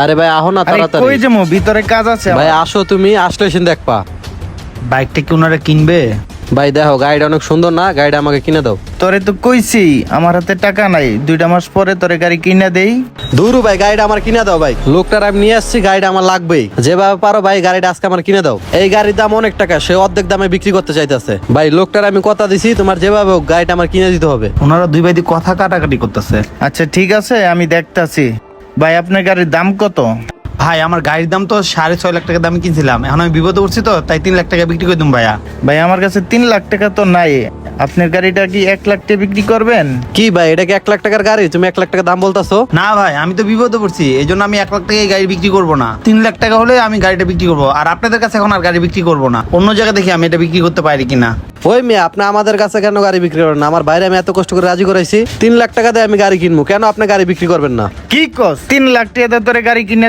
আরে ভাই আহো না আরে তাড়াতাড়ি। কই যাবো, ভিতরে কাজ আছে ভাই আমার। আসো, তুমি আসলে এসে দেখবা। বাইকটা কি ওনারা কিনবে? ভাই দেখো গাড়িটা অনেক সুন্দর না, গাড়িটা আমাকে কিনে দাও। তোরে তো কইছি আমার হাতে টাকা নাই, 2 মাস পরে তোরে গাড়ি কিনা দেই। দূর ভাই, গাড়িটা আমার কিনে দাও ভাই। লোকটার আমি নিয়ে আসছি, গাড়িটা আমার লাগবেই। যেভাবে পারো ভাই গাড়িটা আজকে আমার কিনে দাও। এই গাড়ির দাম অনেক টাকা, সে অর্ধেক দামে বিক্রি করতে চাইতেছে। ভাই লোকটার আমি কথা দিছি, তোমার যেভাবে হোক গাড়িটা আমার কিনে দিতে হবে। ওনারা দুই ভাই কথা কাটাকাটি করতেছে। আচ্ছা ঠিক আছে, আমি দেখতাছি। ভাই আপনার গাড়ির দাম কত? ভাই আমার গাড়ির দাম তো 6.5 লাখ টাকা দামে কিনছিলাম, এখন আমি বিপদে পড়ছি তো তাই 3 লাখ টাকা বিক্রি করে দিম ভাইয়া। ভাই আমার কাছে 3 লাখ টাকা তো নাই। আপনার গাড়িটা কি 1 লাখ টাকা বিক্রি করবেন? কি ভাই, এটা কি 1 লাখ টাকার গাড়ি? তুমি 1 লাখ টাকা দাম বলতাছো? না ভাই, আমি তো বিপদে পড়ছি, এই জন্য আমি 1 লাখ টাকায় গাড়ি বিক্রি করবো না। 3 লাখ টাকা হলে আমি গাড়িটা বিক্রি করবো, আর আপনাদের কাছে এখন আর গাড়ি বিক্রি করবো না। অন্য জায়গায় দেখি আমি এটা বিক্রি করতে পারি কিনা। ওই মেয়ে, আপনি আমাদের কাছে কেন গাড়ি বিক্রি করেন না? আমার বাইরে আমি এত কষ্ট করে রাজি করাইছি, 3 লাখ টাকা দিয়ে আমি গাড়ি কিনবো, কেন আপনি গাড়ি বিক্রি করবেন না? কি কস 3 লাখ টাকা দিয়ে তোরে গাড়ি কিনে